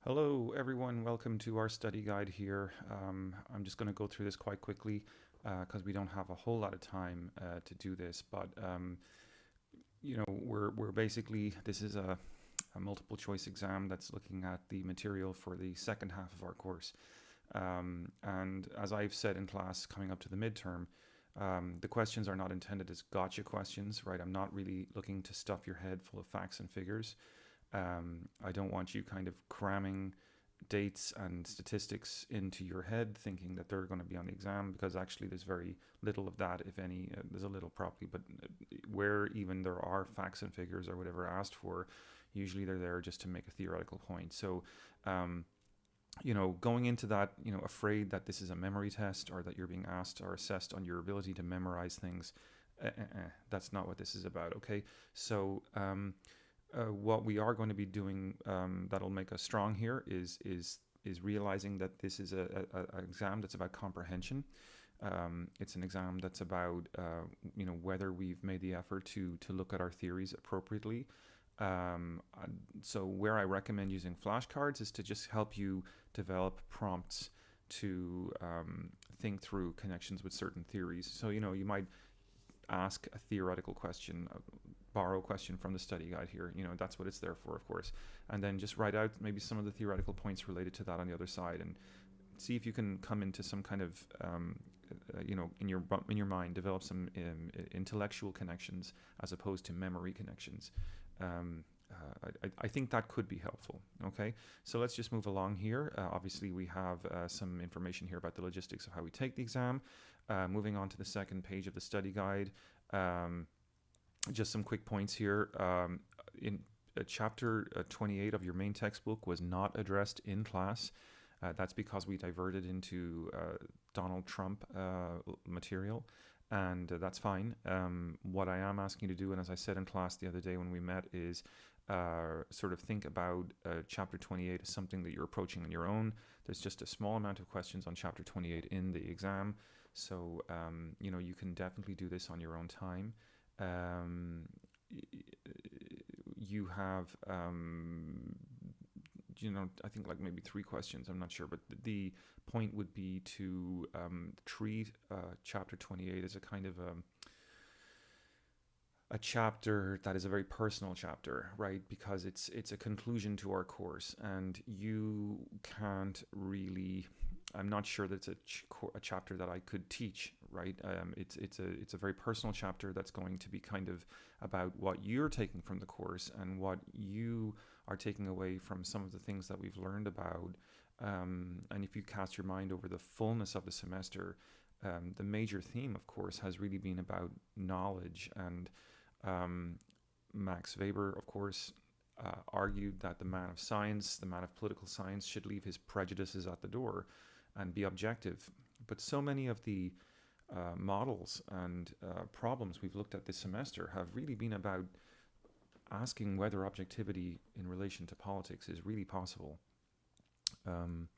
Hello, everyone. Welcome to our study guide here. I'm just going to go through this quite quickly because we don't have a whole lot of time to do this. But we're basically this is a multiple choice exam that's looking at the material for the second half of our course. And as I've said in class, coming up to the midterm, the questions are not intended as gotcha questions, right? I'm not really looking to stuff your head full of facts and figures. I don't want you kind of cramming dates and statistics into your head thinking that they're going to be on the exam, because actually there's very little of that, if any. There's a little probably, but where even there are facts and figures or whatever asked for, usually they're there just to make a theoretical point. So going into that, afraid that this is a memory test or that you're being asked or assessed on your ability to memorize things, that's not what this is about. Okay, so what we are going to be doing that'll make us strong here is realizing that this is an exam that's about comprehension. It's an exam that's about whether we've made the effort to look at our theories appropriately. So where I recommend using flashcards is to just help you develop prompts to think through connections with certain theories. So you might ask a theoretical question, borrow a question from the study guide here. That's what it's there for, of course. And then just write out maybe some of the theoretical points related to that on the other side, and see if you can come into some kind of, in your mind, develop some intellectual connections as opposed to memory connections. I think that could be helpful. Okay, so let's just move along here. Obviously, we have some information here about the logistics of how we take the exam. Moving on to the second page of the study guide. Just some quick points here. In chapter 28 of your main textbook was not addressed in class. That's because we diverted into Donald Trump material, and that's fine. What I am asking you to do, and as I said in class the other day when we met, is sort of think about chapter 28 as something that you're approaching on your own. There's just a small amount of questions on chapter 28 in the exam, so you can definitely do this on your own time. You have I think like maybe 3 questions, I'm not sure, but the point would be to treat chapter 28 as a kind of a chapter that is a very personal chapter, right? Because it's a conclusion to our course, and you can't really, I'm not sure that it's a chapter that I could teach, right? It's a very personal chapter that's going to be kind of about what you're taking from the course and what you are taking away from some of the things that we've learned about. And if you cast your mind over the fullness of the semester, the major theme, of course, has really been about knowledge. And Max Weber, of course, argued that the man of science, the man of political science, should leave his prejudices at the door and be objective. But so many of the models and problems we've looked at this semester have really been about asking whether objectivity in relation to politics is really possible. From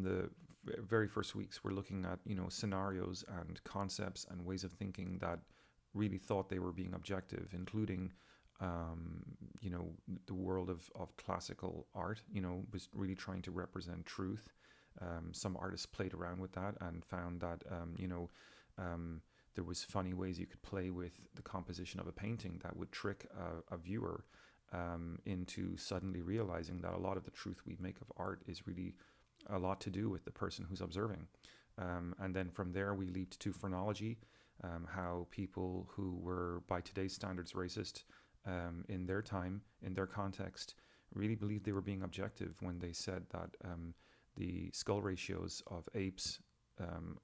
the very first weeks, we're looking at scenarios and concepts and ways of thinking that really thought they were being objective, including the world of classical art, was really trying to represent truth. Some artists played around with that and found that there was funny ways you could play with the composition of a painting that would trick a viewer into suddenly realizing that a lot of the truth we make of art is really a lot to do with the person who's observing. And then from there we leaped to phrenology, how people who were by today's standards racist in their time, in their context, really believed they were being objective when they said that the skull ratios of apes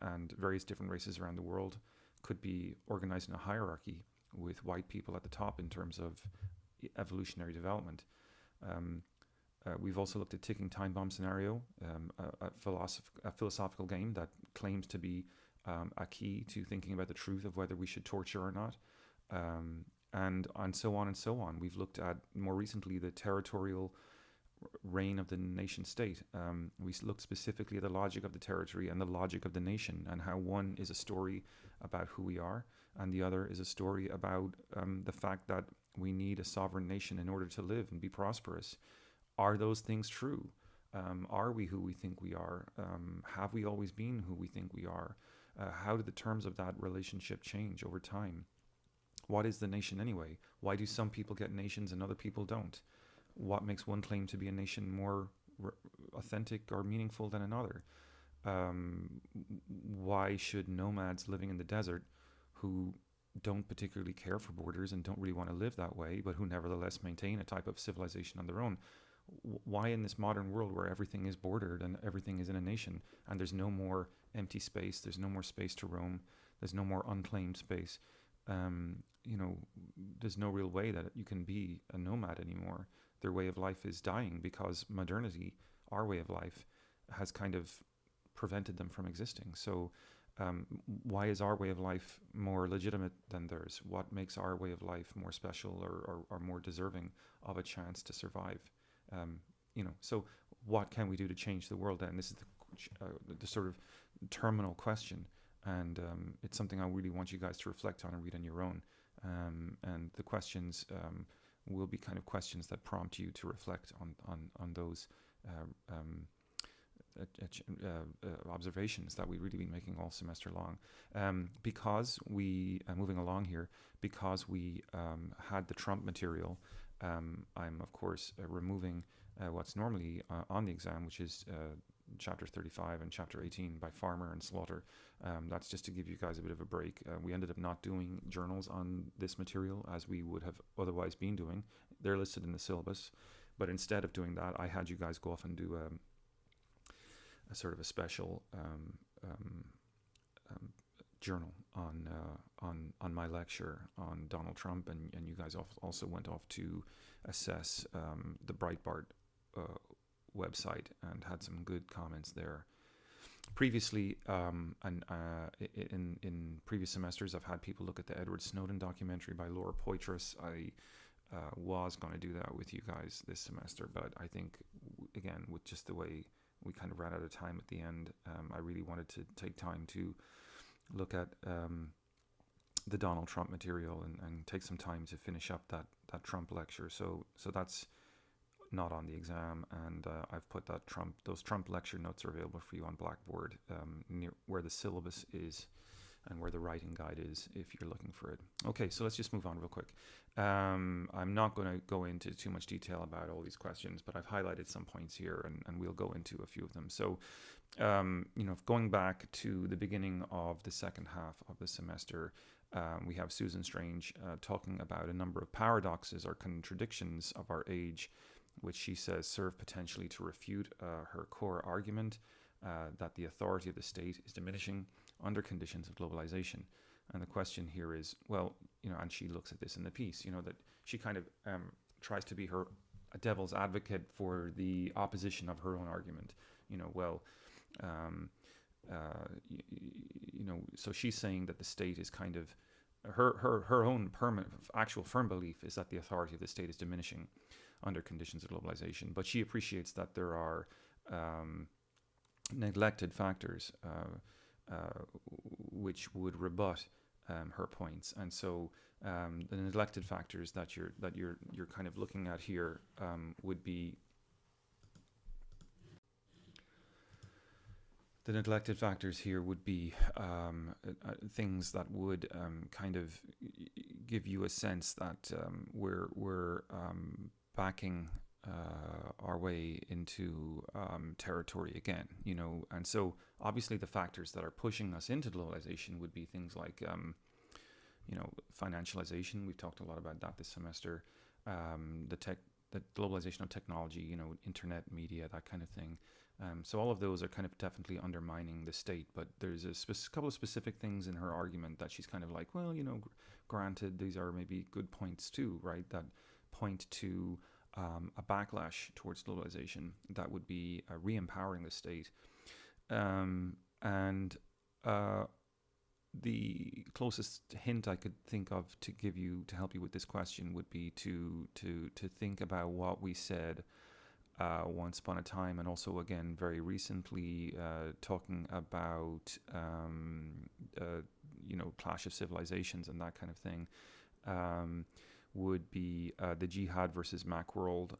and various different races around the world could be organized in a hierarchy with white people at the top in terms of evolutionary development. We've also looked at ticking time bomb scenario, a philosophical game that claims to be a key to thinking about the truth of whether we should torture or not, and so on and so on. We've looked at, more recently, the territorial reign of the nation state. We looked specifically at the logic of the territory and the logic of the nation, and how one is a story about who we are, and the other is a story about the fact that we need a sovereign nation in order to live and be prosperous. Are those things true? Are we who we think we are? Have we always been who we think we are? How do the terms of that relationship change over time? What is the nation anyway? Why do some people get nations and other people don't? What makes one claim to be a nation more authentic or meaningful than another? Why should nomads living in the desert, who don't particularly care for borders and don't really want to live that way, but who nevertheless maintain a type of civilization on their own, why in this modern world where everything is bordered and everything is in a nation and there's no more empty space, there's no more space to roam, there's no more unclaimed space, there's no real way that you can be a nomad anymore. Their way of life is dying because modernity, our way of life, has kind of prevented them from existing. So why is our way of life more legitimate than theirs? What makes our way of life more special or more deserving of a chance to survive? So what can we do to change the world then? This is the sort of terminal question. And it's something I really want you guys to reflect on and read on your own. And the questions will be kind of questions that prompt you to reflect on those observations that we've really been making all semester long. Because we, moving along here, because we had the Trump material, I'm of course removing what's normally on the exam, which is chapter 35 and chapter 18 by Farmer and Slaughter. That's just to give you guys a bit of a break. We ended up not doing journals on this material as we would have otherwise been doing. They're listed in the syllabus, but instead of doing that, I had you guys go off and do a sort of a special journal on my lecture on Donald Trump, and you guys also went off to assess the Breitbart website and had some good comments there. Previously, in previous semesters, I've had people look at the Edward Snowden documentary by Laura Poitras. I was going to do that with you guys this semester, but I think, again, with just the way we kind of ran out of time at the end, I really wanted to take time to look at the Donald Trump material and take some time to finish up that Trump lecture. So that's not on the exam, and I've put those Trump lecture notes are available for you on Blackboard, near where the syllabus is and where the writing guide is if you're looking for it. Okay, so let's just move on real quick. I'm not going to go into too much detail about all these questions, but I've highlighted some points here, and we'll go into a few of them. So, going back to the beginning of the second half of the semester, we have Susan Strange talking about a number of paradoxes or contradictions of our age, which she says serve potentially to refute her core argument that the authority of the state is diminishing under conditions of globalization. And the question here is, and she looks at this in the piece, that she kind of tries to be a devil's advocate for the opposition of her own argument. So she's saying that the state is kind of, her own actual firm belief is that the authority of the state is diminishing under conditions of globalization. But she appreciates that there are neglected factors which would rebut her points. And so the neglected factors that you're kind of looking at here would be the neglected factors here would be things that would kind of give you a sense that we're backing our way into territory again, and so obviously the factors that are pushing us into globalization would be things like financialization. We've talked a lot about that this semester. The globalization of technology, internet, media, that kind of thing. So all of those are kind of definitely undermining the state, but there's a couple of specific things in her argument that she's kind of like, granted, these are maybe good points too, right? That point to a backlash towards globalization that would be re-empowering the state. And the closest hint I could think of to give you, to help you with this question, would be to think about what we said once upon a time, and also again very recently, talking about clash of civilizations and that kind of thing, would be the Jihad versus Macworld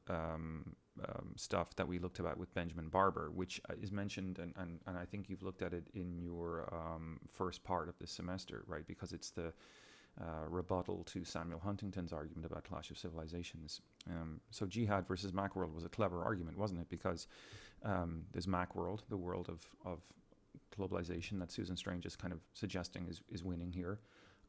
stuff that we looked about with Benjamin Barber, which is mentioned, and I think you've looked at it in your first part of this semester, right? Because it's the rebuttal to Samuel Huntington's argument about Clash of Civilizations. So jihad versus Macworld was a clever argument, wasn't it? Because there's Macworld, the world of globalization that Susan Strange is kind of suggesting is winning here.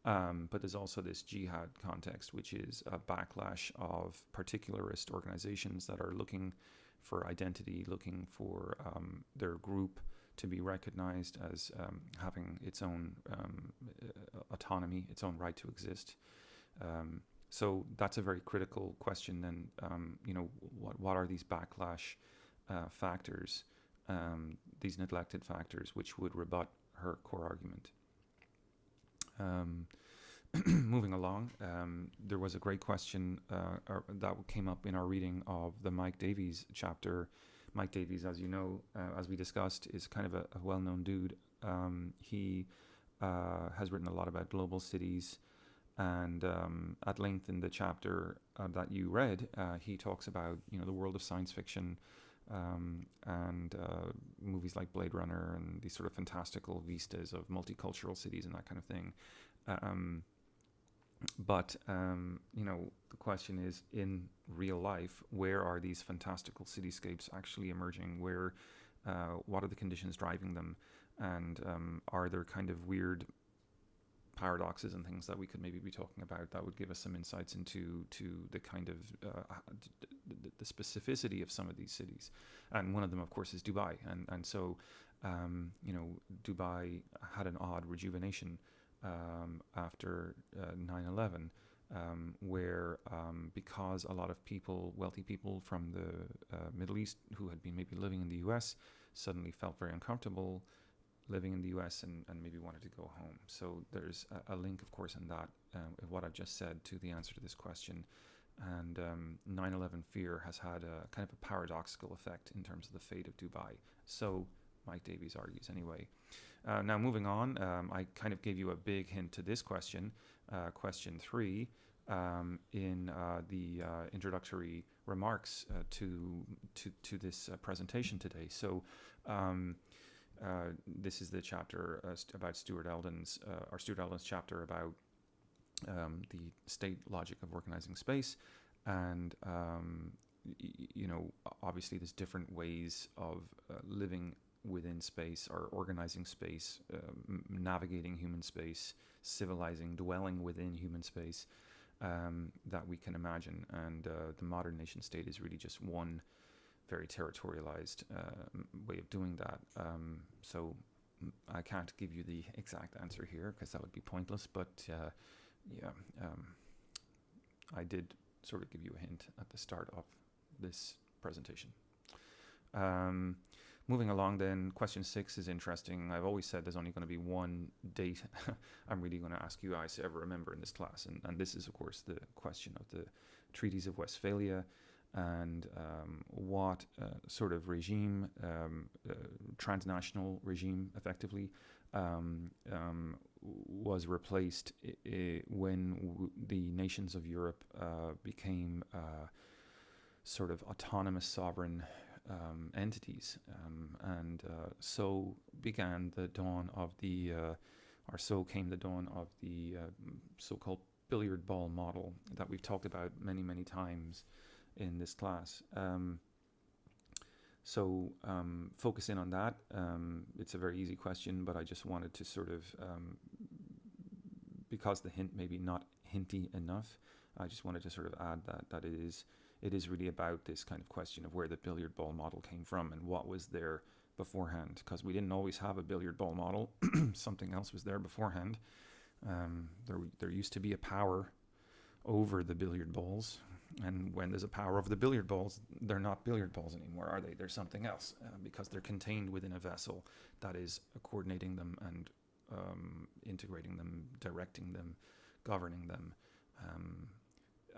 But there's also this jihad context, which is a backlash of particularist organizations that are looking for identity, looking for their group to be recognized as having its own autonomy, its own right to exist. So that's a very critical question. Then, what are these backlash factors, these neglected factors, which would rebut her core argument? Moving along, there was a great question that came up in our reading of the Mike Davies chapter. Mike Davies, as you know, as we discussed, is kind of a well-known dude. He has written a lot about global cities, and at length in the chapter that you read, he talks about the world of science fiction and movies like Blade Runner and these sort of fantastical vistas of multicultural cities and that kind of thing. But the question is, in real life, where are these fantastical cityscapes actually emerging? What are the conditions driving them? And are there kind of weird paradoxes and things that we could maybe be talking about that would give us some insights into the kind of the specificity of some of these cities? And one of them, of course, is Dubai. And so, Dubai had an odd rejuvenation after 9/11, where because a lot of wealthy people from the Middle East who had been maybe living in the US suddenly felt very uncomfortable living in the US and maybe wanted to go home. So there's a link, of course, in that, what I've just said, to the answer to this question. And 9/11 fear has had a kind of a paradoxical effect in terms of the fate of Dubai. So Mike Davies argues anyway. Now moving on, I kind of gave you a big hint to this question, question 3, in the introductory remarks to this presentation today. So this is the chapter about Stewart Alden's chapter about the state logic of organizing space, and obviously there's different ways of living within space, or organizing space, navigating human space, civilizing, dwelling within human space, that we can imagine. And the modern nation state is really just one very territorialized way of doing that. So I can't give you the exact answer here because that would be pointless, but I did sort of give you a hint at the start of this presentation. Moving along then, question 6 is interesting. I've always said there's only going to be one date I'm really going to ask you guys to ever remember in this class, and this is, of course, the question of the Treaties of Westphalia, and what sort of regime, transnational regime, effectively, was replaced when the nations of Europe became sort of autonomous sovereign entities, and so began the dawn of the, or so came the dawn of the so-called billiard ball model that we've talked about many, many times in this class. So focus in on that. It's a very easy question, but I just wanted to sort of, because the hint may be not hinty enough, I just wanted to sort of add that it is really about this kind of question of where the billiard ball model came from and what was there beforehand, because we didn't always have a billiard ball model. Something else was there beforehand. There used to be a power over the billiard balls, and when there's a power over the billiard balls, they're not billiard balls anymore, are they? They're something else, because they're contained within a vessel that is coordinating them and integrating them, directing them, governing them.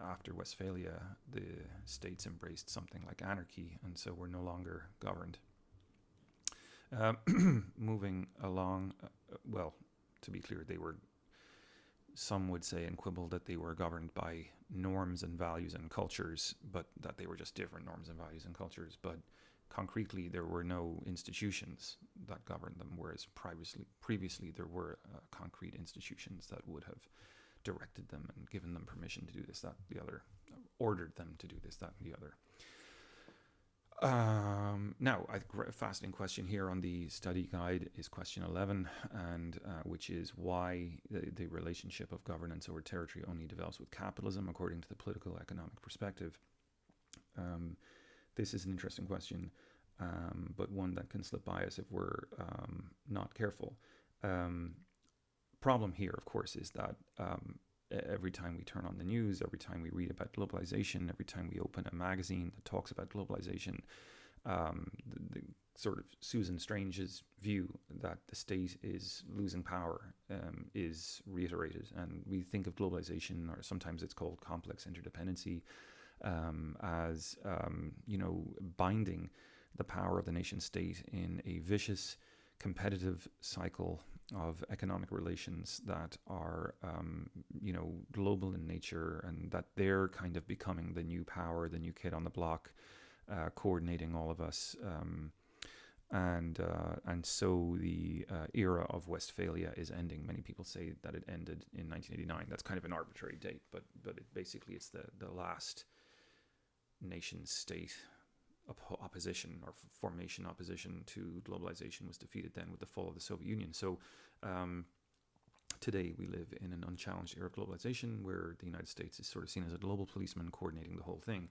After Westphalia, the states embraced something like anarchy, and so we're no longer governed. Moving along, well, to be clear, they were some would say and quibble that they were governed by norms and values and cultures, but that they were just different norms and values and cultures. But concretely, there were no institutions that governed them, whereas previously there were concrete institutions that would have directed them and given them permission to do this, that, the other, ordered them to do this, that, and the other. Now, a fascinating question here on the study guide is question 11, and which is why the relationship of governance over territory only develops with capitalism according to the political economic perspective. This is an interesting question, but one that can slip by us if we're not careful. Problem here, of course, is that every time we turn on the news, every time we read about globalization, every time we open a magazine that talks about globalization, the sort of Susan Strange's view that the state is losing power is reiterated. And we think of globalization, or sometimes it's called complex interdependency, as, binding the power of the nation state in a vicious competitive cycle of economic relations that are, global in nature, and that they're kind of becoming the new power, the new kid on the block, coordinating all of us. And so the era of Westphalia is ending. Many people say that it ended in 1989. That's kind of an arbitrary date, but basically it's the last nation state opposition or formation opposition to globalization was defeated then with the fall of the Soviet Union. So today we live in an unchallenged era of globalization where the United States is sort of seen as a global policeman coordinating the whole thing.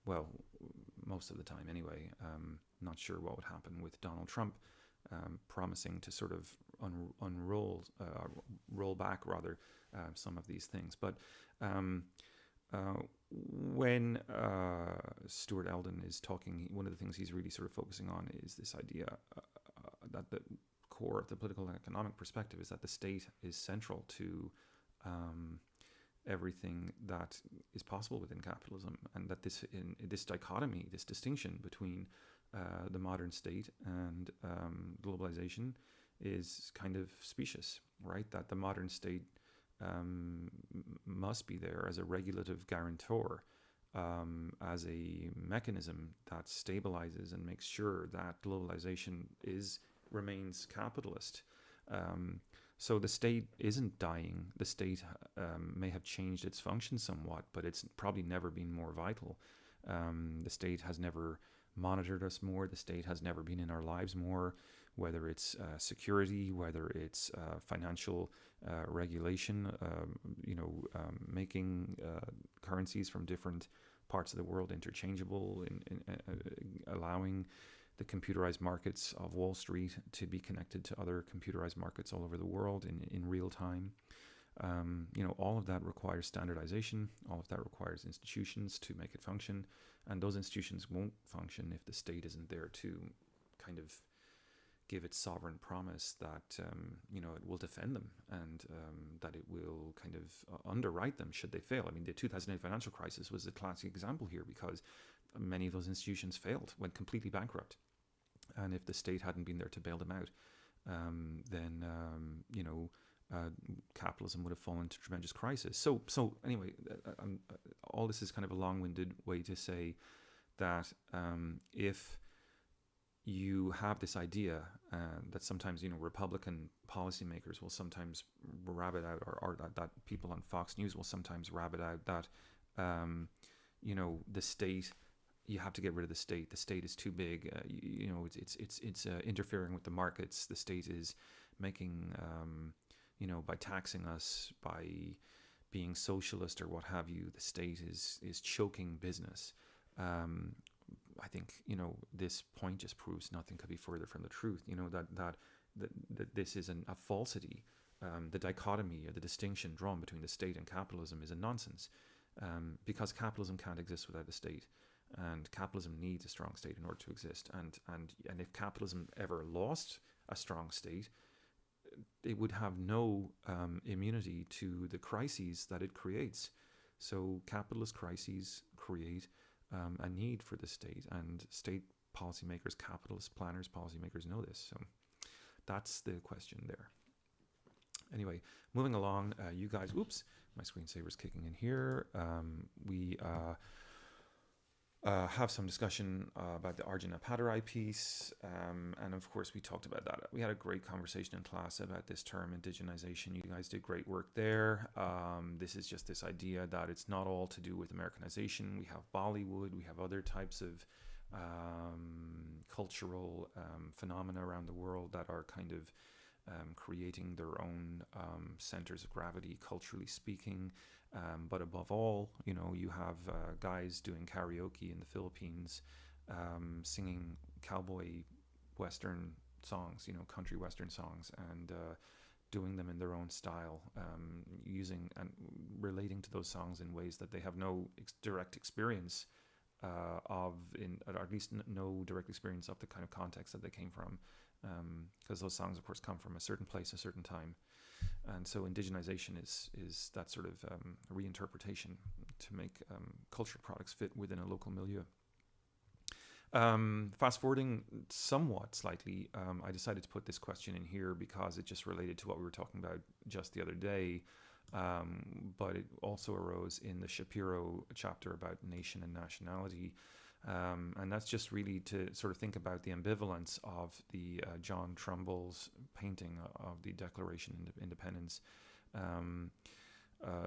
Well, most of the time anyway. Not sure what would happen with Donald Trump promising to sort of roll back rather some of these things. But when Stewart Alden is talking, one of the things he's really sort of focusing on is this idea that the core of the political and economic perspective is that the state is central to everything that is possible within capitalism, and that this dichotomy, this distinction between the modern state and globalization is kind of specious, right? That the modern state must be there as a regulative guarantor, as a mechanism that stabilizes and makes sure that globalization remains capitalist. So the state isn't dying. The state may have changed its function somewhat, but it's probably never been more vital. The state has never monitored us more. The state has never been in our lives more, whether it's security, whether it's financial regulation, making currencies from different parts of the world interchangeable, in allowing the computerized markets of Wall Street to be connected to other computerized markets all over the world in real time. All of that requires standardization. All of that requires institutions to make it function. And those institutions won't function if the state isn't there to kind of give its sovereign promise that, it will defend them and that it will kind of underwrite them should they fail. I mean, the 2008 financial crisis was a classic example here because many of those institutions failed, went completely bankrupt. And if the state hadn't been there to bail them out, then capitalism would have fallen into tremendous crisis. So anyway, all this is kind of a long-winded way to say that if you have this idea that sometimes Republican policymakers will sometimes rabbit out, or that people on Fox News will sometimes rabbit out that the state. You have to get rid of the state. The state is too big. It's interfering with the markets. The state is making, by taxing us, by being socialist or what have you. The state is choking business. I think this point just proves nothing could be further from the truth. That this is a falsity. The dichotomy or the distinction drawn between the state and capitalism is a nonsense, because capitalism can't exist without the state. And capitalism needs a strong state in order to exist. And if capitalism ever lost a strong state, it would have no immunity to the crises that it creates. So capitalist crises create a need for the state, and state policymakers, capitalist planners, policymakers know this. So that's the question there. Anyway, moving along, you guys, oops, my screensaver's kicking in here. We have some discussion about the Arjuna Padarai piece, and of course we talked about that. We had a great conversation in class about this term, indigenization. You guys did great work there. This is just this idea that it's not all to do with Americanization. We have Bollywood, we have other types of cultural phenomena around the world that are kind of creating their own centers of gravity, culturally speaking. But above all, you know, you have guys doing karaoke in the Philippines, singing cowboy western songs, you know, country western songs, and doing them in their own style, using and relating to those songs in ways that they have no direct experience of, or at least no direct experience of the kind of context that they came from, because those songs, of course, come from a certain place, a certain time. And so indigenization is that sort of reinterpretation to make cultural products fit within a local milieu. Fast forwarding somewhat slightly, I decided to put this question in here because it just related to what we were talking about just the other day, but it also arose in the Shapiro chapter about nation and nationality. And that's just really to sort of think about the ambivalence of the John Trumbull's painting of the Declaration of Independence.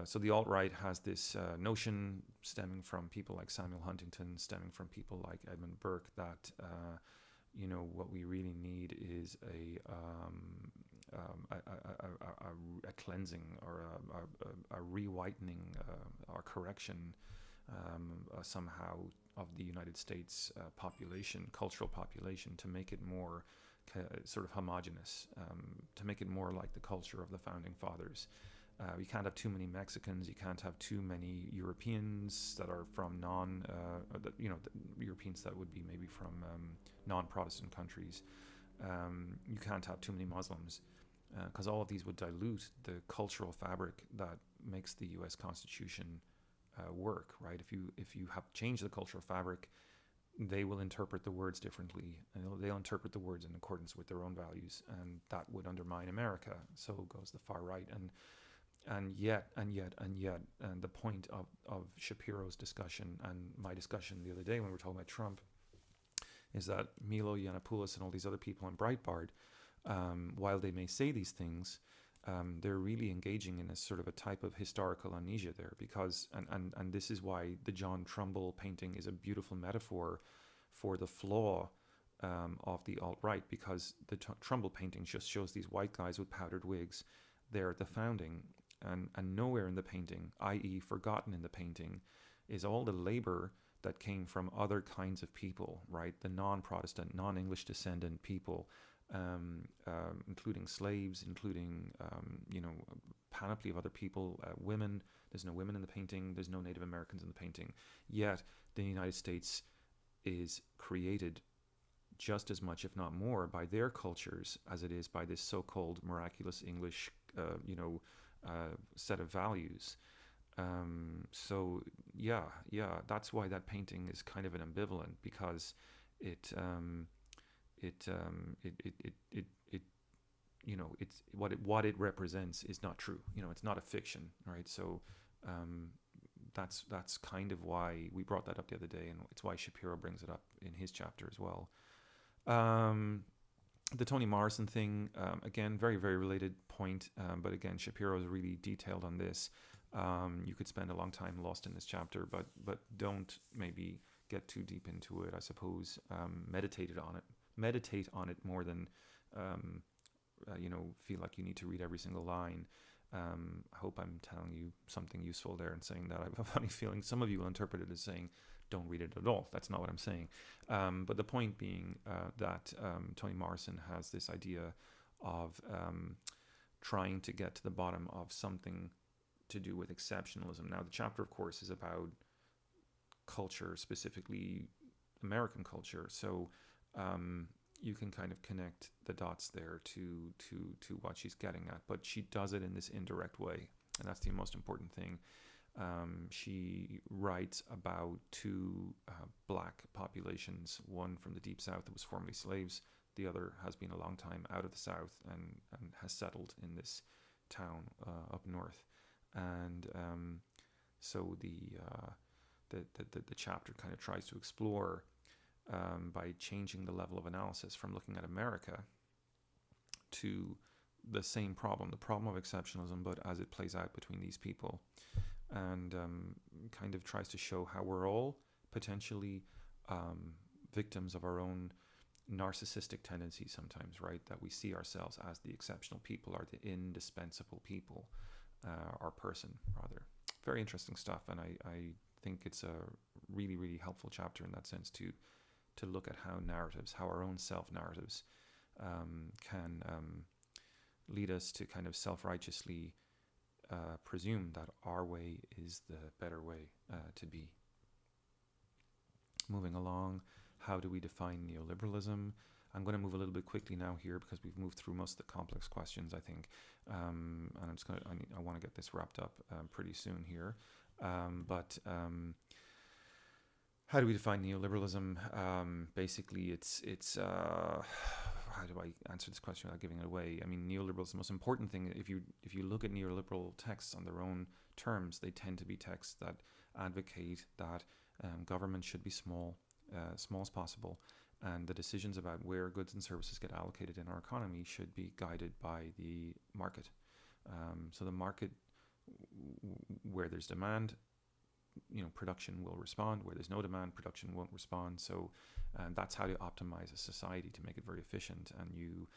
So the alt-right has this notion stemming from people like Samuel Huntington, stemming from people like Edmund Burke, that you know, what we really need is a cleansing or a rewhitening or correction somehow of the United States population, cultural population, to make it more sort of homogenous, to make it more like the culture of the founding fathers. You can't have too many Mexicans. You can't have too many Europeans that are from Europeans that would be maybe from non-Protestant countries. You can't have too many Muslims, because all of these would dilute the cultural fabric that makes the U.S. Constitution work, right? If you have changed the cultural fabric, they will interpret the words differently, and they'll interpret the words in accordance with their own values, and that would undermine America. So goes the far right, and yet, the point of Shapiro's discussion and my discussion the other day when we were talking about Trump is that Milo Yiannopoulos and all these other people on Breitbart, while they may say these things, they're really engaging in a sort of a type of historical amnesia there, because, and this is why the John Trumbull painting is a beautiful metaphor for the flaw of the alt-right, because the Trumbull painting just shows these white guys with powdered wigs there at the founding, and nowhere in the painting, i.e. forgotten in the painting, is all the labor that came from other kinds of people, right? The non-Protestant, non-English descendant people, including slaves, including, a panoply of other people, women. There's no women in the painting. There's no Native Americans in the painting. Yet the United States is created just as much, if not more, by their cultures as it is by this so-called miraculous English, set of values. So that's why that painting is kind of an ambivalent, because it's what it represents is not true. It's not a fiction, right? So that's kind of why we brought that up the other day, and it's why Shapiro brings it up in his chapter as well. The Toni Morrison thing, again, very, very related point, but again, Shapiro is really detailed on this. You could spend a long time lost in this chapter, but don't maybe get too deep into it, I suppose. Meditate on it more than feel like you need to read every single line. I hope I'm telling you something useful there and saying that. I have a funny feeling some of you will interpret it as saying don't read it at all. That's not what I'm saying. But the point being that Toni Morrison has this idea of trying to get to the bottom of something to do with exceptionalism. Now, the chapter, of course, is about culture, specifically American culture. So you can kind of connect the dots there to what she's getting at. But she does it in this indirect way, and that's the most important thing. She writes about two black populations, one from the Deep South that was formerly slaves, the other has been a long time out of the South and has settled in this town up north, and so the chapter kind of tries to explore by changing the level of analysis from looking at America to the same problem, the problem of exceptionalism, but as it plays out between these people, and kind of tries to show how we're all potentially victims of our own narcissistic tendencies sometimes, right? That we see ourselves as the exceptional people, or the indispensable people, or person, rather. Very interesting stuff, and I think it's a really, really helpful chapter in that sense to look at how narratives, how our own self-narratives can lead us to kind of self-righteously presume that our way is the better way to be. Moving along, how do we define neoliberalism? I'm going to move a little bit quickly now here because we've moved through most of the complex questions, I think, and I want to get this wrapped up pretty soon here. But how do we define neoliberalism? Basically, it's how do I answer this question without giving it away? I mean, neoliberalism, the most important thing, if you look at neoliberal texts on their own terms, they tend to be texts that advocate that government should be small as possible, and the decisions about where goods and services get allocated in our economy should be guided by the market. So the market, where there's demand, production will respond. Where there's no demand, production won't respond. So that's how to optimize a society, to make it very efficient. And you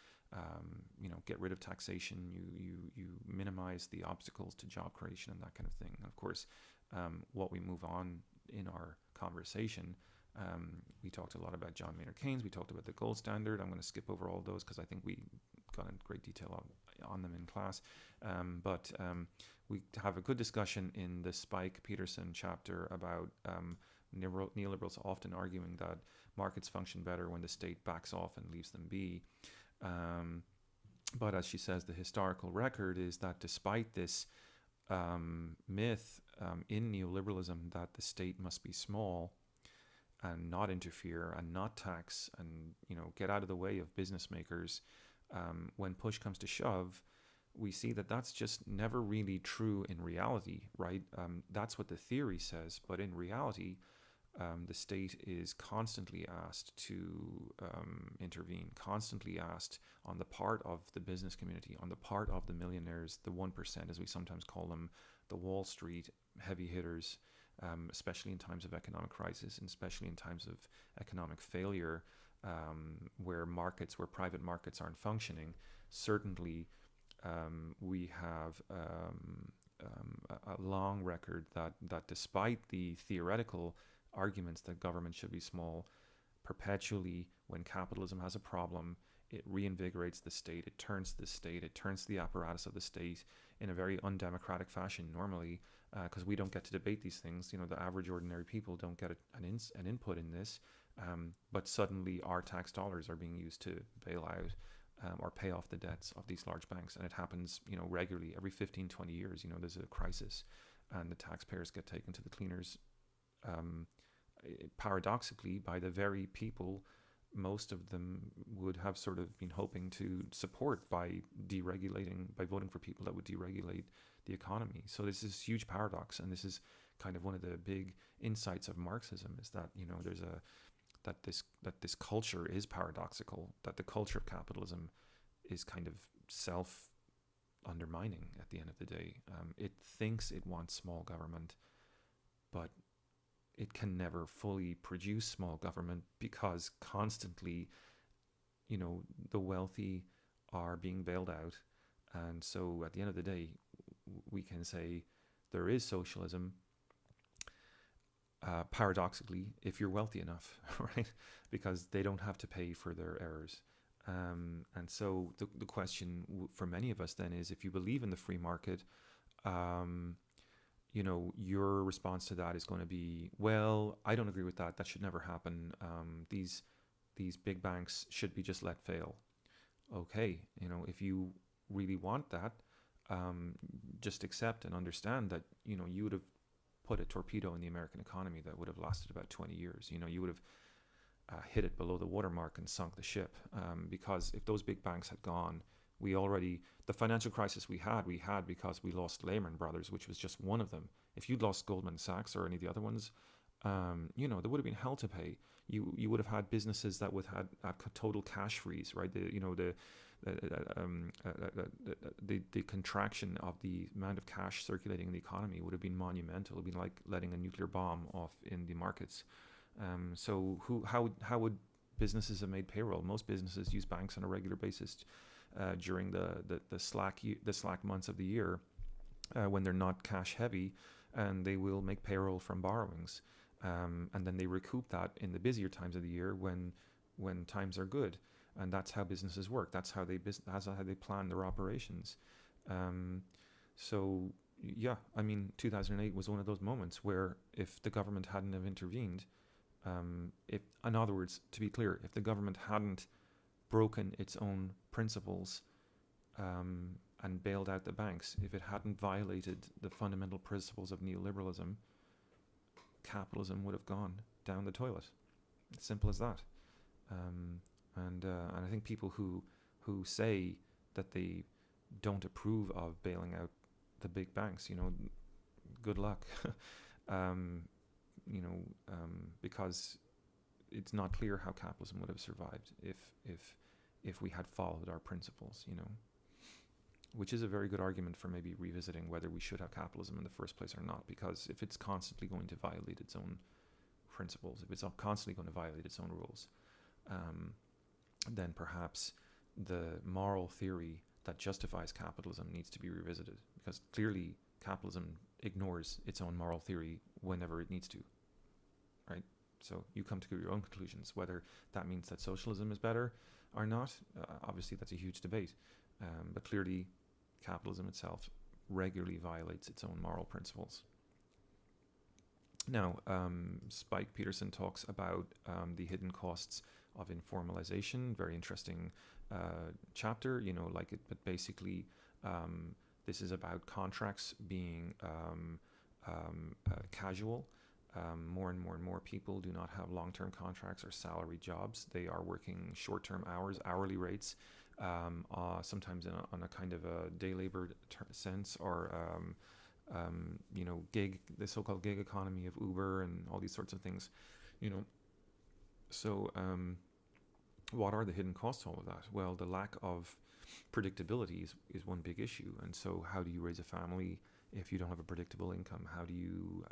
get rid of taxation. You minimize the obstacles to job creation and that kind of thing. And of course, what we move on in our conversation, we talked a lot about John Maynard Keynes. We talked about the gold standard. I'm going to skip over all those because I think we got in great detail on them in class. But we have a good discussion in the Spike Peterson chapter about neoliberals often arguing that markets function better when the state backs off and leaves them be. But as she says, the historical record is that despite this myth in neoliberalism that the state must be small and not interfere and not tax and get out of the way of business makers, when push comes to shove, we see that that's just never really true in reality, right? That's what the theory says, but in reality, the state is constantly asked to intervene, constantly asked on the part of the business community, on the part of the millionaires, the 1%, as we sometimes call them, the Wall Street heavy hitters, especially in times of economic crisis, and especially in times of economic failure, where private markets aren't functioning. Certainly, we have a long record that despite the theoretical arguments that government should be small, perpetually, when capitalism has a problem, it reinvigorates the state, it turns the apparatus of the state in a very undemocratic fashion normally, because we don't get to debate these things. The average ordinary people don't get an input in this, but suddenly our tax dollars are being used to bail out or pay off the debts of these large banks. And it happens, regularly, every 15, 20 years, there's a crisis and the taxpayers get taken to the cleaners, paradoxically, by the very people most of them would have sort of been hoping to support by voting for people that would deregulate the economy. So this is a huge paradox, and this is kind of one of the big insights of Marxism, is that that this culture is paradoxical, that the culture of capitalism is kind of self-undermining at the end of the day. It thinks it wants small government, but it can never fully produce small government because constantly, the wealthy are being bailed out. And so at the end of the day, we can say there is socialism, paradoxically, if you're wealthy enough, right? Because they don't have to pay for their errors. And so the question for many of us then is, if you believe in the free market, your response to that is going to be, well, I don't agree with that. That should never happen. These big banks should be just let fail. Okay, if you really want that, just accept and understand that, you would have put a torpedo in the American economy that would have lasted about 20 years. You would have hit it below the watermark and sunk the ship. Because if those big banks had gone, The financial crisis we had because we lost Lehman Brothers, which was just one of them. If you'd lost Goldman Sachs or any of the other ones, there would have been hell to pay. You would have had businesses that would have had a total cash freeze, right? The contraction of the amount of cash circulating in the economy would have been monumental. It would be like letting a nuclear bomb off in the markets. How would businesses have made payroll? Most businesses use banks on a regular basis during the slack months of the year when they're not cash heavy, and they will make payroll from borrowings, and then they recoup that in the busier times of the year when times are good. And that's how businesses work. That's how they plan their operations. 2008 was one of those moments where if the government hadn't have intervened, in other words, to be clear, if the government hadn't broken its own principles and bailed out the banks, if it hadn't violated the fundamental principles of neoliberalism, capitalism would have gone down the toilet. It's simple as that. And I think people who say that they don't approve of bailing out the big banks, good luck. Because it's not clear how capitalism would have survived if we had followed our principles, which is a very good argument for maybe revisiting whether we should have capitalism in the first place or not, because if it's constantly going to violate its own principles, if it's constantly going to violate its own rules, then perhaps the moral theory that justifies capitalism needs to be revisited, because clearly capitalism ignores its own moral theory whenever it needs to, right? So you come to your own conclusions. Whether that means that socialism is better or not, obviously that's a huge debate, but clearly capitalism itself regularly violates its own moral principles. Now, Spike Peterson talks about the hidden costs of informalization. Very interesting chapter, but basically this is about contracts being casual. More and more people do not have long-term contracts or salary jobs. They are working short-term hours, hourly rates, sometimes on a kind of a day labor sense, or gig, the so-called gig economy of Uber and all these sorts of things, So what are the hidden costs of all of that? Well, the lack of predictability is one big issue. And so how do you raise a family if you don't have a predictable income? How do you,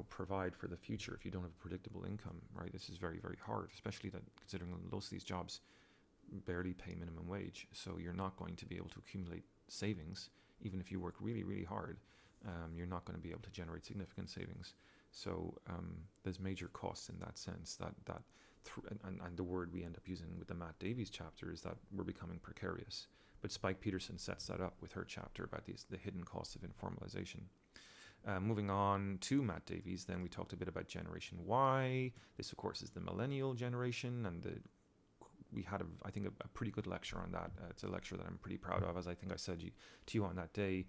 provide for the future if you don't have a predictable income, right? This is very, very hard, especially that considering most of these jobs barely pay minimum wage. So you're not going to be able to accumulate savings. Even if you work really, really hard, you're not going to be able to generate significant savings. So there's major costs in that sense. And the word we end up using with the Matt Davies chapter is that we're becoming precarious. But Spike Peterson sets that up with her chapter about the hidden costs of informalization. Moving on to Matt Davies, then we talked a bit about Generation Y. This, of course, is the millennial generation, and we had, I think, a pretty good lecture on that. It's a lecture that I'm pretty proud of, as I think I said to you on that day.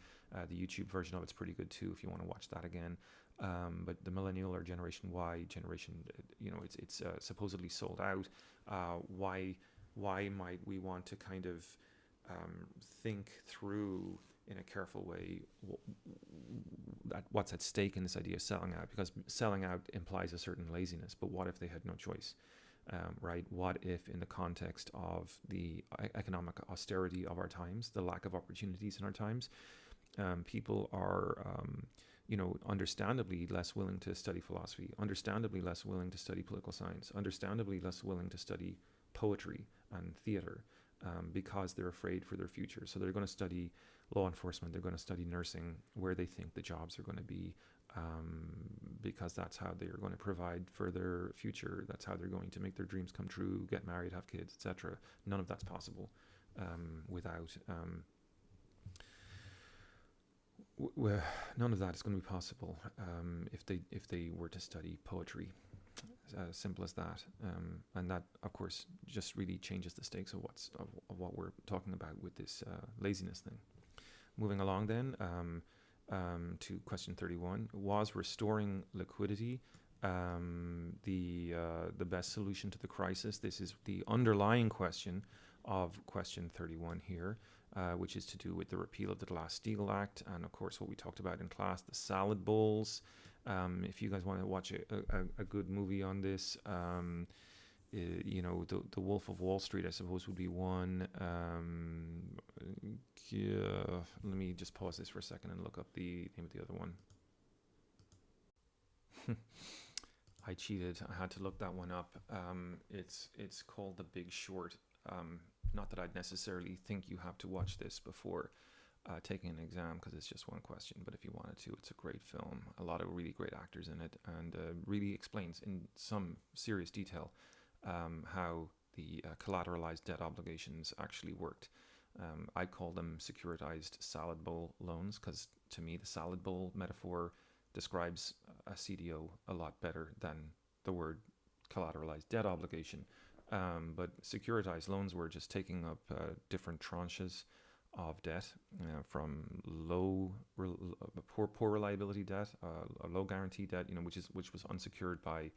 The YouTube version of it's pretty good too, if you want to watch that again. But the millennial or Generation Y generation, it's supposedly sold out. Why might we want to kind of think through in a careful way what's at stake in this idea of selling out? Because selling out implies a certain laziness. But what if they had no choice? Right? What if, in the context of the economic austerity of our times, the lack of opportunities in our times, people are, understandably less willing to study philosophy, understandably less willing to study political science, understandably less willing to study poetry and theater, because they're afraid for their future. So they're going to study law enforcement, they're going to study nursing, where they think the jobs are going to be, because that's how they're going to provide for their future. That's how they're going to make their dreams come true, get married, have kids, etc. None of that's possible without... none of that is going to be possible if they were to study poetry. As simple as that, and that, of course, just really changes the stakes of what we're talking about with this laziness thing. Moving along then to question 31: was restoring liquidity the best solution to the crisis? This is the underlying question of question 31 here, which is to do with the repeal of the Glass-Steagall Act, and of course what we talked about in class, the salad bowls. If you guys want to watch a good movie on this, the Wolf of Wall Street, I suppose, would be one. Let me just pause this for a second and look up the name of the other one. I cheated. I had to look that one up. It's called The Big Short. Not that I'd necessarily think you have to watch this before taking an exam, because it's just one question, but if you wanted to, it's a great film. A lot of really great actors in it, and really explains in some serious detail how the collateralized debt obligations actually worked. I call them securitized salad bowl loans, because to me the salad bowl metaphor describes a CDO a lot better than the word collateralized debt obligation. But securitized loans were just taking up different tranches of debt, from poor reliability debt, a low guarantee debt, which was unsecured by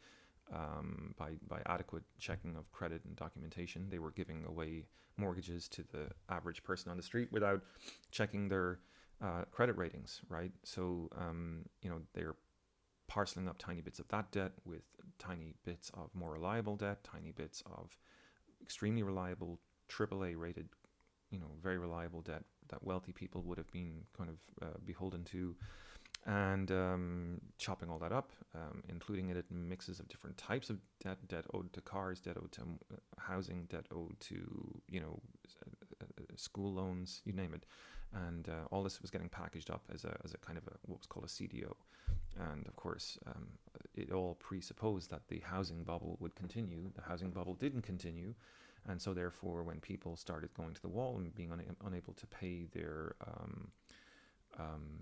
adequate checking of credit and documentation. They were giving away mortgages to the average person on the street without checking their credit ratings, right? So they're parceling up tiny bits of that debt with tiny bits of more reliable debt, tiny bits of extremely reliable AAA rated, very reliable debt that wealthy people would have been kind of beholden to, and chopping all that up, including it in mixes of different types of debt owed to cars, debt owed to housing, debt owed to school loans, you name it, and all this was getting packaged up as a kind of what was called a CDO, and of course it all presupposed that the housing bubble would continue. The housing bubble didn't continue, and so therefore when people started going to the wall and being unable to pay their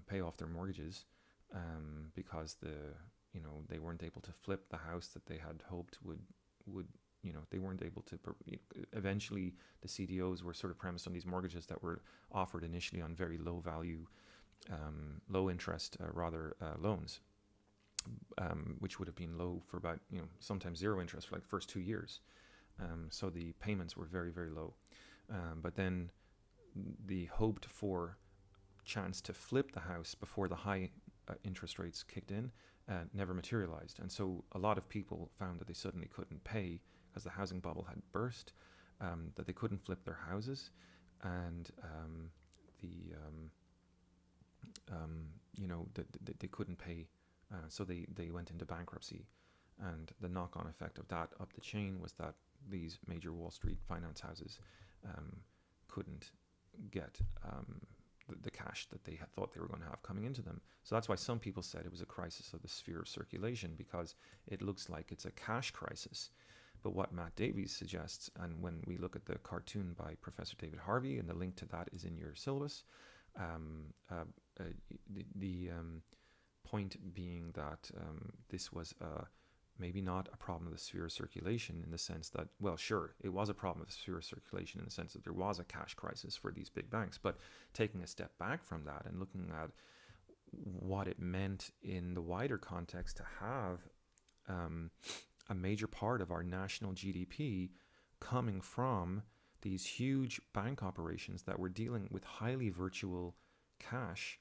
pay off their mortgages, because they weren't able to flip the house that they had hoped would they weren't able to. Eventually, the CDOs were sort of premised on these mortgages that were offered initially on very low value, low interest loans, which would have been low for about sometimes zero interest for like the first 2 years. So the payments were very, very low, but then the hoped for chance to flip the house before the high interest rates kicked in never materialized, and so a lot of people found that they suddenly couldn't pay as the housing bubble had burst, that they couldn't flip their houses, and they couldn't pay, so they went into bankruptcy, and the knock-on effect of that up the chain was that these major Wall Street finance houses couldn't get the cash that they had thought they were going to have coming into them. So that's why some people said it was a crisis of the sphere of circulation, because it looks like it's a cash crisis. But what Matt Davies suggests, and when we look at the cartoon by Professor David Harvey, and the link to that is in your syllabus, the point being that this was maybe not a problem of the sphere of circulation, in the sense that, well, sure, it was a problem of the sphere of circulation in the sense that there was a cash crisis for these big banks, but taking a step back from that and looking at what it meant in the wider context to have a major part of our national GDP coming from these huge bank operations that were dealing with highly virtual cash.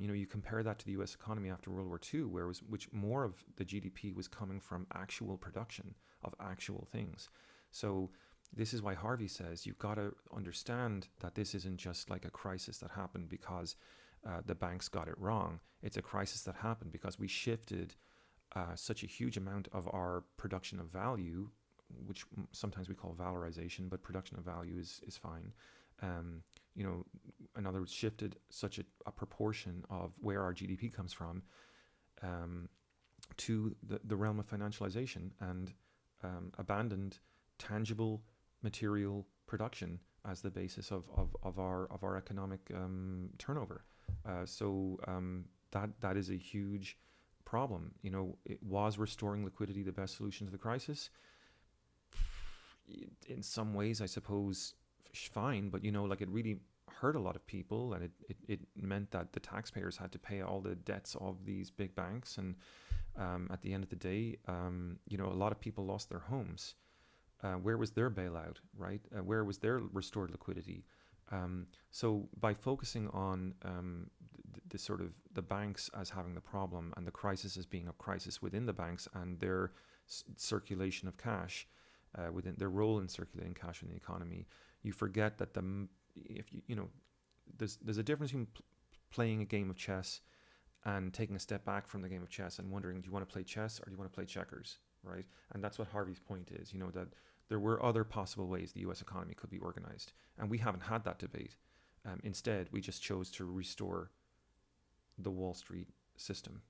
You compare that to the U.S. economy after World War II, which more of the GDP was coming from actual production of actual things. So this is why Harvey says you've got to understand that this isn't just like a crisis that happened because the banks got it wrong. It's a crisis that happened because we shifted such a huge amount of our production of value, which sometimes we call valorization, but production of value is fine. In other words, shifted such a proportion of where our GDP comes from to the realm of financialization, and abandoned tangible material production as the basis of our economic turnover. So that is a huge problem. It was restoring liquidity the best solution to the crisis? In some ways, I suppose, fine, but it really hurt a lot of people, and it meant that the taxpayers had to pay all the debts of these big banks, and at the end of the day, a lot of people lost their homes. Where was their bailout, right? Where was their restored liquidity? So by focusing on the sort of the banks as having the problem and the crisis as being a crisis within the banks and their circulation of cash, within their role in circulating cash in the economy, you forget that if there's a difference between playing a game of chess and taking a step back from the game of chess and wondering, do you want to play chess or do you want to play checkers, right? And that's what Harvey's point is, that there were other possible ways the US economy could be organized. And we haven't had that debate. Instead, we just chose to restore the Wall Street system.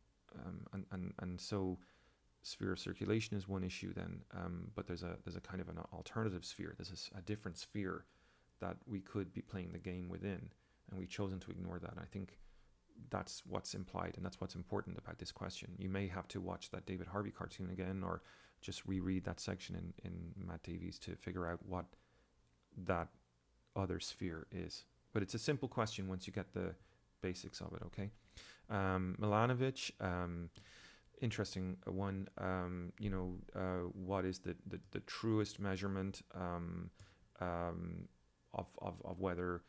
And so sphere of circulation is one issue then, but there's a kind of an alternative sphere. There's a different sphere that we could be playing the game within, and we've chosen to ignore that. And I think that's what's implied, and that's what's important about this question. You may have to watch that David Harvey cartoon again, or just reread that section in Matt Davies to figure out what that other sphere is. But it's a simple question once you get the basics of it, okay? Milanovic, interesting one. What is the truest measurement of whether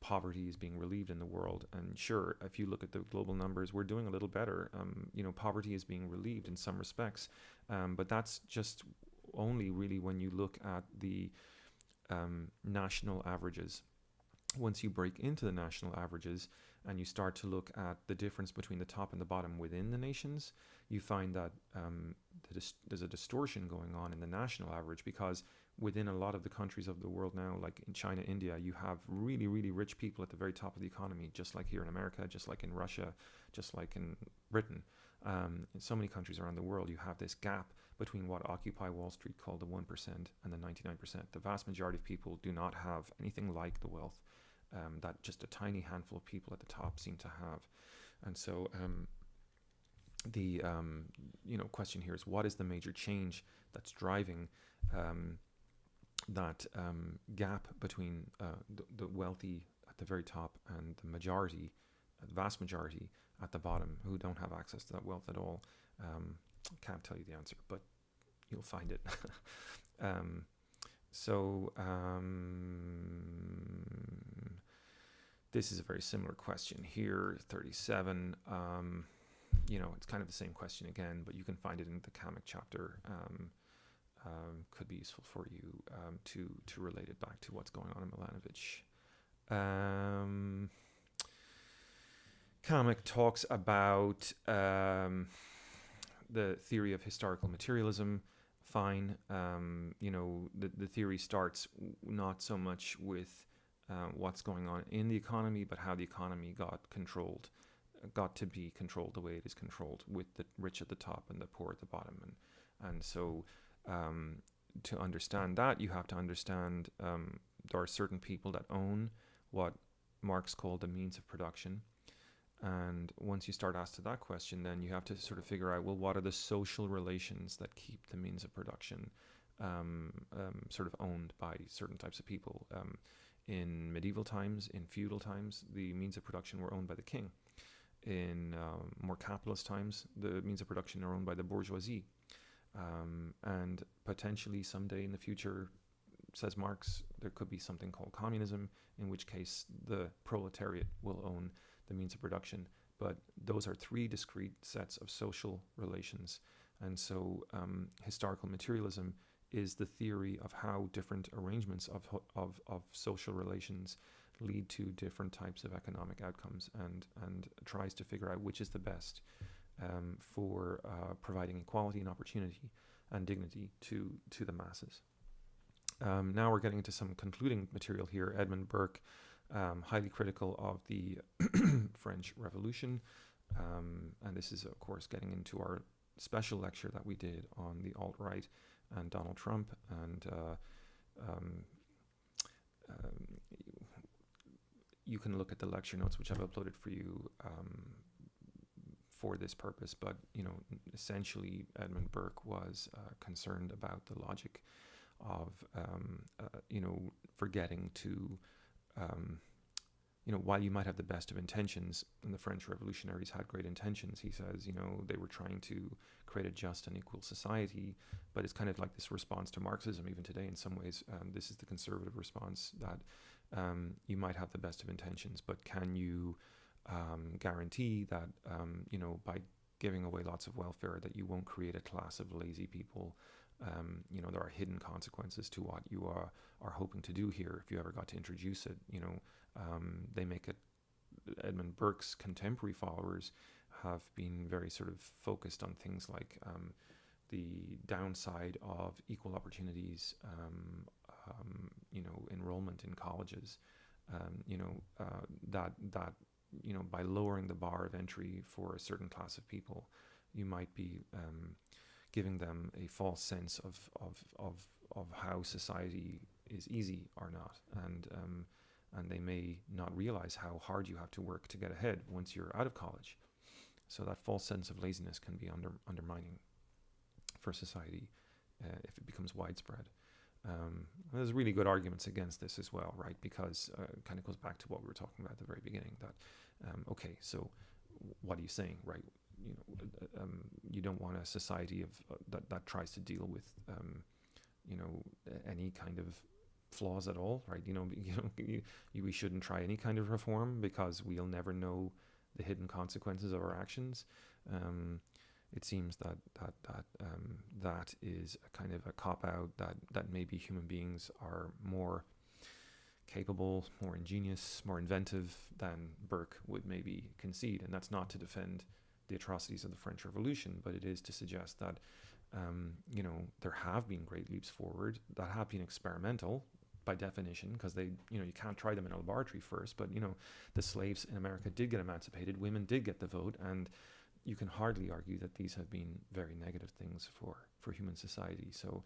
poverty is being relieved in the world? And sure, if you look at the global numbers, we're doing a little better. Poverty is being relieved in some respects, but that's just only really when you look at the national averages. Once you break into the national averages and you start to look at the difference between the top and the bottom within the nations, you find that there's a distortion going on in the national average, because within a lot of the countries of the world now, like in China, India, you have really, really rich people at the very top of the economy, just like here in America, just like in Russia, just like in Britain. In so many countries around the world, you have this gap between what Occupy Wall Street called the 1% and the 99%. The vast majority of people do not have anything like the wealth that just a tiny handful of people at the top seem to have. And so the question here is, what is the major change that's driving that gap between the wealthy at the very top and the majority, the vast majority at the bottom, who don't have access to that wealth at all? Can't tell you the answer, but you'll find it. This is a very similar question here, 37. It's kind of the same question again, but you can find it in the Kamek chapter. Could be useful for you to relate it back to what's going on in Milanovic. Kamek talks about the theory of historical materialism. Fine. The theory starts not so much with what's going on in the economy, but how the economy got to be controlled the way it is controlled, with the rich at the top and the poor at the bottom. And so to understand that, you have to understand there are certain people that own what Marx called the means of production. And once you start asking that question, then you have to sort of figure out, well, what are the social relations that keep the means of production sort of owned by certain types of people? In medieval times, in feudal times, the means of production were owned by the king. In more capitalist times, the means of production are owned by the bourgeoisie. And potentially someday in the future, says Marx, there could be something called communism, in which case the proletariat will own the means of production. But those are three discrete sets of social relations. And so historical materialism is the theory of how different arrangements of social relations lead to different types of economic outcomes, and tries to figure out which is the best for providing equality and opportunity and dignity to the masses. Now we're getting into some concluding material here. Edmund Burke, highly critical of the French Revolution, and this is of course getting into our special lecture that we did on the alt-right and Donald Trump, and you can look at the lecture notes which I've uploaded for you for this purpose. But essentially Edmund Burke was concerned about the logic of forgetting to while you might have the best of intentions, and the French revolutionaries had great intentions, he says, they were trying to create a just and equal society, but it's kind of like this response to Marxism even today in some ways. This is the conservative response that you might have the best of intentions, but can you guarantee that, by giving away lots of welfare, that you won't create a class of lazy people? There are hidden consequences to what you are hoping to do here if you ever got to introduce it. They make it, Edmund Burke's contemporary followers have been very sort of focused on things like the downside of equal opportunities, enrollment in colleges, that by lowering the bar of entry for a certain class of people, you might be giving them a false sense of how society is easy or not, and they may not realize how hard you have to work to get ahead once you're out of college. So that false sense of laziness can be undermining for society if it becomes widespread. There's really good arguments against this as well, right? Because it kind of goes back to what we were talking about at the very beginning. That okay, so what are you saying, right? You don't want a society of that tries to deal with any kind of flaws at all, right? We shouldn't try any kind of reform because we'll never know the hidden consequences of our actions. It seems that is a kind of a cop-out, that maybe human beings are more capable, more ingenious, more inventive than Burke would maybe concede. And that's not to defend the atrocities of the French Revolution, but it is to suggest that there have been great leaps forward that have been experimental by definition, because they, you can't try them in a laboratory first, but the slaves in America did get emancipated, women did get the vote, and you can hardly argue that these have been very negative things for human society. So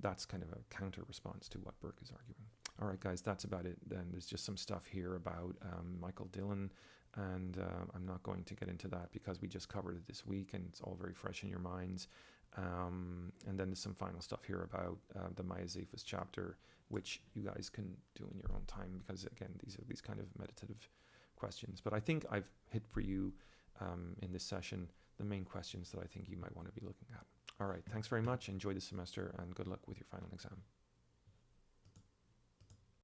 that's kind of a counter response to what Burke is arguing. All right, guys, that's about it. Then there's just some stuff here about Michael Dillon, and I'm not going to get into that because we just covered it this week and it's all very fresh in your minds. And then there's some final stuff here about the Maya Zephas chapter, which you guys can do in your own time, because again, these are these kind of meditative questions. But I think I've hit for you in this session the main questions that I think you might want to be looking at. All right, thanks very much. Enjoy the semester and good luck with your final exam.